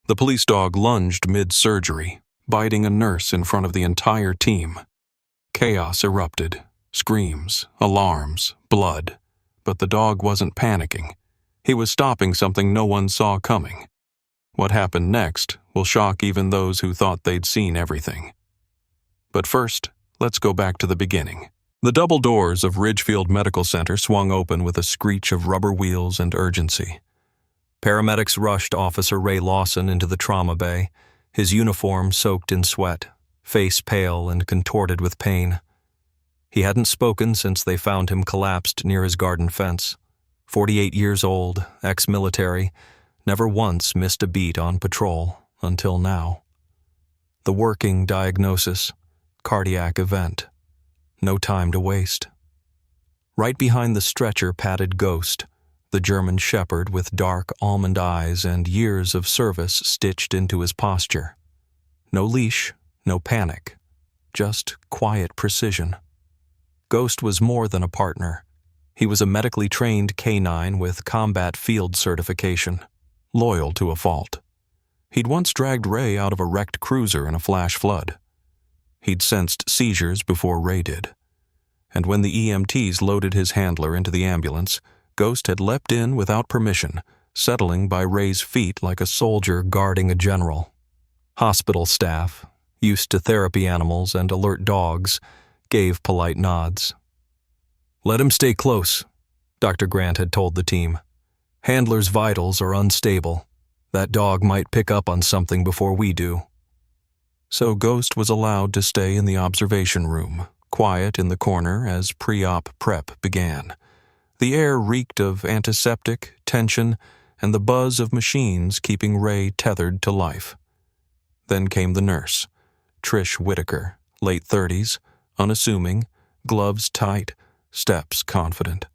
The police dog lunged mid-surgery, biting a nurse in front of the entire team. Chaos erupted. Screams, alarms, blood. But the dog wasn't panicking. He was stopping something no one saw coming. What happened next will shock even those who thought they'd seen everything. But first, let's go back to the beginning. The double doors of Ridgefield Medical Center swung open with a screech of rubber wheels and urgency. Paramedics rushed Officer Ray Lawson into the trauma bay, his uniform soaked in sweat, face pale and contorted with pain. He hadn't spoken since they found him collapsed near his garden fence. 48 years old, ex-military, never once missed a beat on patrol until now. The working diagnosis, cardiac event. No time to waste. Right behind the stretcher padded Ghost, the German shepherd with dark almond eyes and years of service stitched into his posture. No leash, no panic, just quiet precision. Ghost was more than a partner. He was a medically trained canine with combat field certification, loyal to a fault. He'd once dragged Ray out of a wrecked cruiser in a flash flood. He'd sensed seizures before Ray did. And when the EMTs loaded his handler into the ambulance, Ghost had leapt in without permission, settling by Ray's feet like a soldier guarding a general. Hospital staff, used to therapy animals and alert dogs, gave polite nods. "Let him stay close," Dr. Grant had told the team. "Handler's vitals are unstable. That dog might pick up on something before we do." So Ghost was allowed to stay in the observation room, quiet in the corner as pre-op prep began. The air reeked of antiseptic, tension, and the buzz of machines keeping Ray tethered to life. Then came the nurse, Trish Whitaker, late 30s, unassuming, gloves tight, steps confident.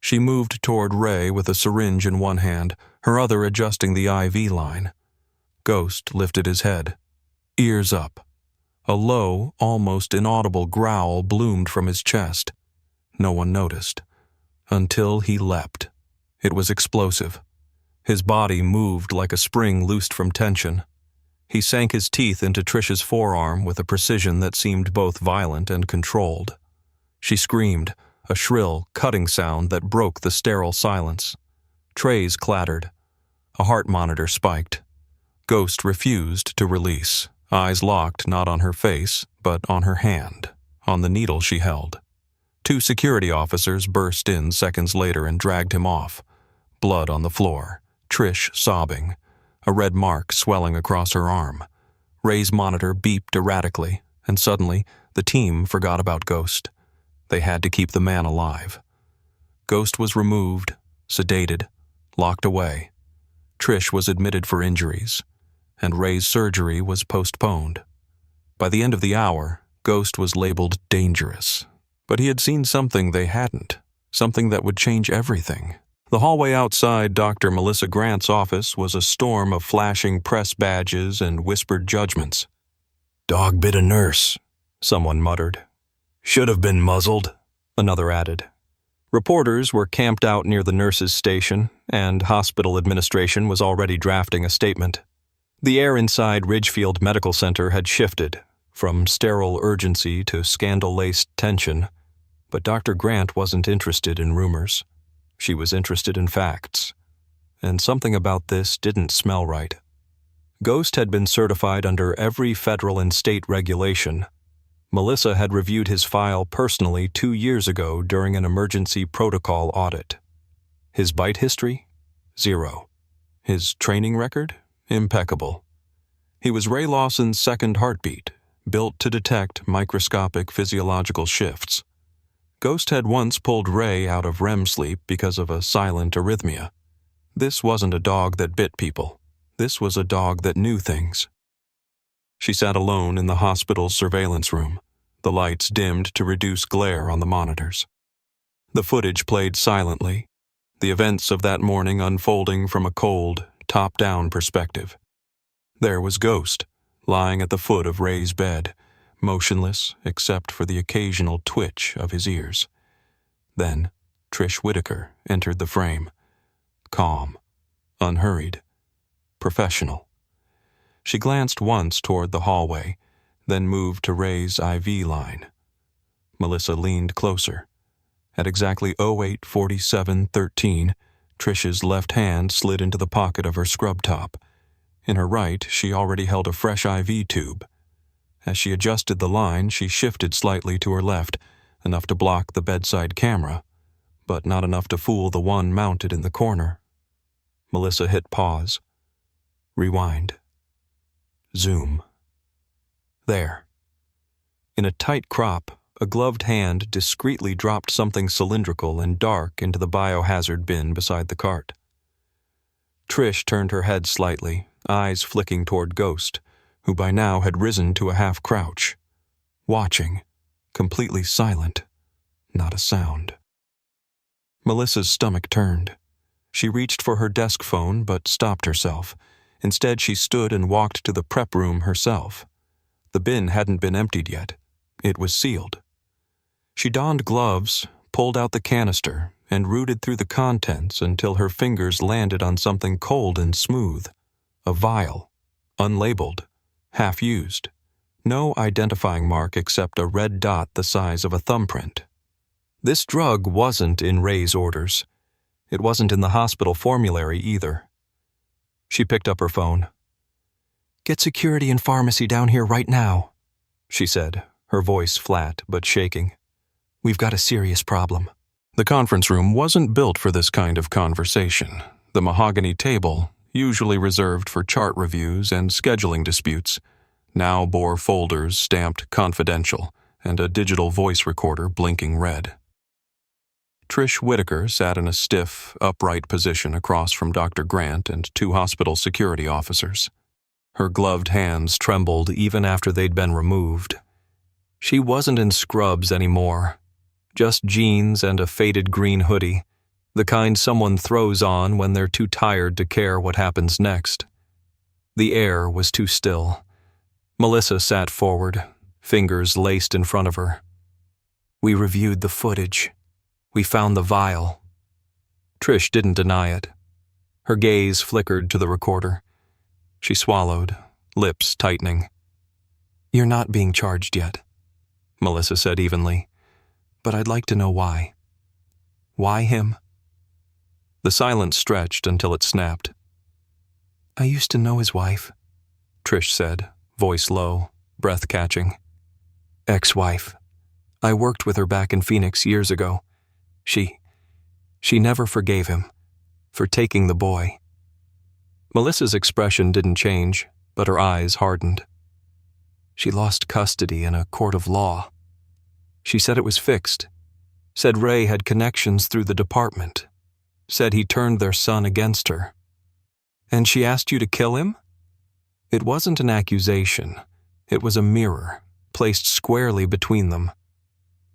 She moved toward Ray with a syringe in one hand, her other adjusting the IV line. Ghost lifted his head, ears up. A low, almost inaudible growl bloomed from his chest. No one noticed. Until he leapt. It was explosive. His body moved like a spring loosed from tension. He sank his teeth into Trish's forearm with a precision that seemed both violent and controlled. She screamed, a shrill, cutting sound that broke the sterile silence. Trays clattered. A heart monitor spiked. Ghost refused to release, eyes locked not on her face, but on her hand, on the needle she held. 2 security officers burst in seconds later and dragged him off. Blood on the floor, Trish sobbing, a red mark swelling across her arm. Ray's monitor beeped erratically, and suddenly the team forgot about Ghost. They had to keep the man alive. Ghost was removed, sedated, locked away. Trish was admitted for injuries, and Ray's surgery was postponed. By the end of the hour, Ghost was labeled dangerous. But he had seen something they hadn't, something that would change everything. The hallway outside Dr. Melissa Grant's office was a storm of flashing press badges and whispered judgments. "Dog bit a nurse," someone muttered. "Should have been muzzled," another added. Reporters were camped out near the nurses' station, and hospital administration was already drafting a statement. The air inside Ridgefield Medical Center had shifted, from sterile urgency to scandal-laced tension, but Dr. Grant wasn't interested in rumors. She was interested in facts, and something about this didn't smell right. Ghost had been certified under every federal and state regulation. Melissa had reviewed his file personally 2 years ago during an emergency protocol audit. His bite history? 0. His training record? Impeccable. He was Ray Lawson's second heartbeat, built to detect microscopic physiological shifts. Ghost had once pulled Ray out of REM sleep because of a silent arrhythmia. This wasn't a dog that bit people. This was a dog that knew things. She sat alone in the hospital's surveillance room, the lights dimmed to reduce glare on the monitors. The footage played silently, the events of that morning unfolding from a cold, top-down perspective. There was Ghost, lying at the foot of Ray's bed, motionless except for the occasional twitch of his ears. Then Trish Whitaker entered the frame, calm, unhurried, professional. She glanced once toward the hallway, then moved to Ray's IV line. Melissa leaned closer. At exactly 08:47:13, Trish's left hand slid into the pocket of her scrub top. In her right, she already held a fresh IV tube. As she adjusted the line, she shifted slightly to her left, enough to block the bedside camera, but not enough to fool the one mounted in the corner. Melissa hit pause. Rewind. Zoom. There. In a tight crop, a gloved hand discreetly dropped something cylindrical and dark into the biohazard bin beside the cart. Trish turned her head slightly, eyes flicking toward Ghost, who by now had risen to a half-crouch, watching, completely silent, not a sound. Melissa's stomach turned. She reached for her desk phone but stopped herself. Instead, she stood and walked to the prep room herself. The bin hadn't been emptied yet. It was sealed. She donned gloves, pulled out the canister, and rooted through the contents until her fingers landed on something cold and smooth. A vial, unlabeled, half-used. No identifying mark except a red dot the size of a thumbprint. This drug wasn't in Ray's orders. It wasn't in the hospital formulary either. She picked up her phone. "Get security and pharmacy down here right now," she said, her voice flat but shaking. "We've got a serious problem." The conference room wasn't built for this kind of conversation. The mahogany table, usually reserved for chart reviews and scheduling disputes, now bore folders stamped confidential and a digital voice recorder blinking red. Trish Whitaker sat in a stiff, upright position across from Dr. Grant and two hospital security officers. Her gloved hands trembled even after they'd been removed. She wasn't in scrubs anymore. Just jeans and a faded green hoodie, the kind someone throws on when they're too tired to care what happens next. The air was too still. Melissa sat forward, fingers laced in front of her. "We reviewed the footage. We found the vial." Trish didn't deny it. Her gaze flickered to the recorder. She swallowed, lips tightening. "You're not being charged yet," Melissa said evenly. "But I'd like to know why." "Why him?" The silence stretched until it snapped. "I used to know his wife," Trish said, voice low, breath catching. "Ex-wife. I worked with her back in Phoenix years ago. She never forgave him for taking the boy." Melissa's expression didn't change, but her eyes hardened. "She lost custody in a court of law. She said it was fixed. Said Ray had connections through the department. Said he turned their son against her. And she asked you to kill him?" It wasn't an accusation. It was a mirror, placed squarely between them.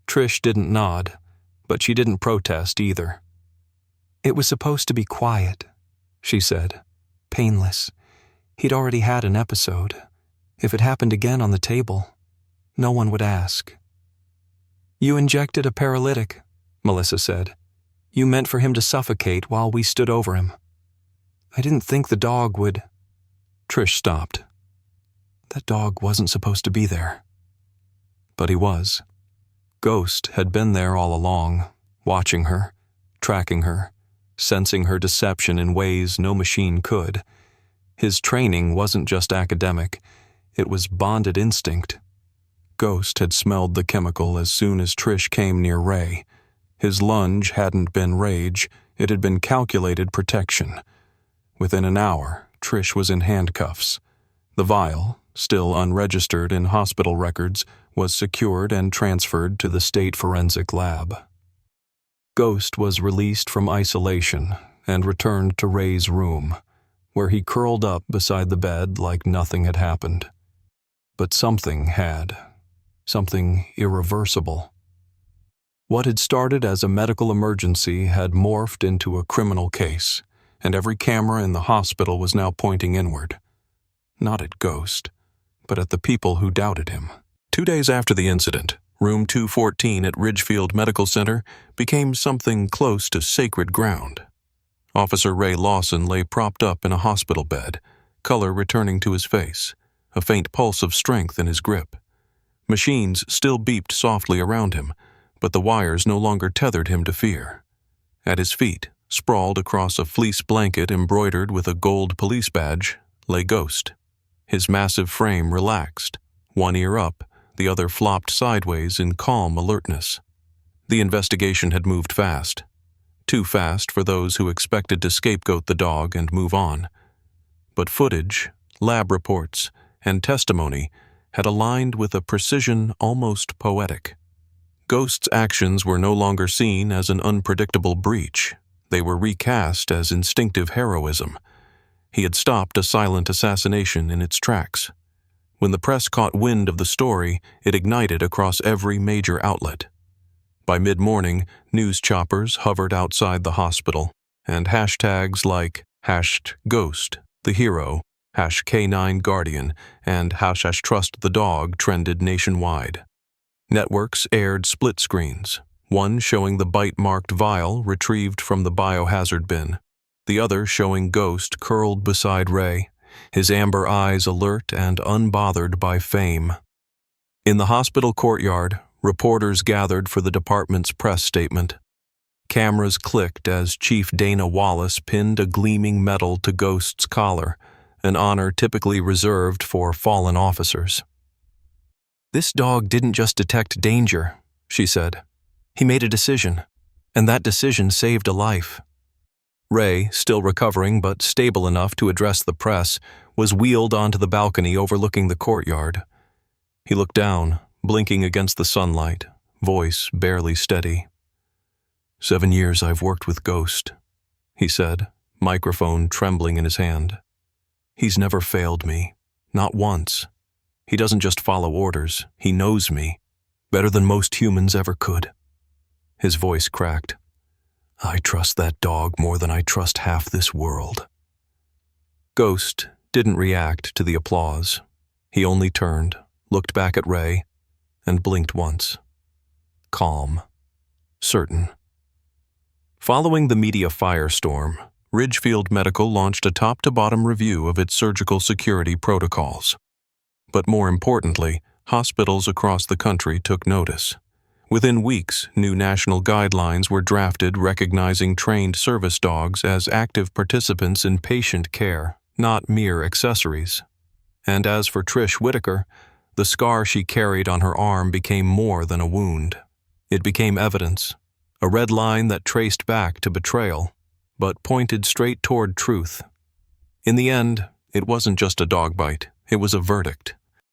Trish didn't nod, but she didn't protest either. "It was supposed to be quiet," she said. "Painless. He'd already had an episode. If it happened again on the table, no one would ask." "You injected a paralytic," Melissa said. "You meant for him to suffocate while we stood over him. I didn't think the dog would—" Trish stopped. That dog wasn't supposed to be there. But he was. Ghost had been there all along, watching her, tracking her, sensing her deception in ways no machine could. His training wasn't just academic, it was bonded instinct. Ghost had smelled the chemical as soon as Trish came near Ray. His lunge hadn't been rage, it had been calculated protection. Within an hour, Trish was in handcuffs. The vial, still unregistered in hospital records, was secured and transferred to the state forensic lab. Ghost was released from isolation and returned to Ray's room, where he curled up beside the bed like nothing had happened. But something had. Something irreversible. What had started as a medical emergency had morphed into a criminal case, and every camera in the hospital was now pointing inward. Not at Ghost, but at the people who doubted him. 2 days after the incident, room 214 at Ridgefield Medical Center became something close to sacred ground. Officer Ray Lawson lay propped up in a hospital bed, color returning to his face, a faint pulse of strength in his grip. Machines still beeped softly around him, but the wires no longer tethered him to fear. At his feet, sprawled across a fleece blanket embroidered with a gold police badge, lay Ghost. His massive frame relaxed, one ear up, the other flopped sideways in calm alertness. The investigation had moved fast. Too fast for those who expected to scapegoat the dog and move on. But footage, lab reports, and testimony had aligned with a precision almost poetic. Ghost's actions were no longer seen as an unpredictable breach. They were recast as instinctive heroism. He had stopped a silent assassination in its tracks. When the press caught wind of the story, it ignited across every major outlet. By mid-morning, news choppers hovered outside the hospital, and hashtags like #Ghost, the hero, #K9 Guardian, and #Trust the dog trended nationwide. Networks aired split screens, one showing the bite-marked vial retrieved from the biohazard bin, the other showing Ghost curled beside Ray, his amber eyes alert and unbothered by fame. In the hospital courtyard, reporters gathered for the department's press statement. Cameras clicked as Chief Dana Wallace pinned a gleaming medal to Ghost's collar, an honor typically reserved for fallen officers. "This dog didn't just detect danger," she said. "He made a decision, and that decision saved a life." Ray, still recovering but stable enough to address the press, was wheeled onto the balcony overlooking the courtyard. He looked down, blinking against the sunlight, voice barely steady. "7 years I've worked with Ghost," he said, microphone trembling in his hand. "He's never failed me, not once. He doesn't just follow orders, he knows me, better than most humans ever could." His voice cracked. "I trust that dog more than I trust half this world." Ghost didn't react to the applause. He only turned, looked back at Ray, and blinked once. Calm. Certain. Following the media firestorm, Ridgefield Medical launched a top-to-bottom review of its surgical security protocols. But more importantly, hospitals across the country took notice. Within weeks, new national guidelines were drafted recognizing trained service dogs as active participants in patient care, not mere accessories. And as for Trish Whitaker, the scar she carried on her arm became more than a wound. It became evidence, a red line that traced back to betrayal, but pointed straight toward truth. In the end, it wasn't just a dog bite, it was a verdict.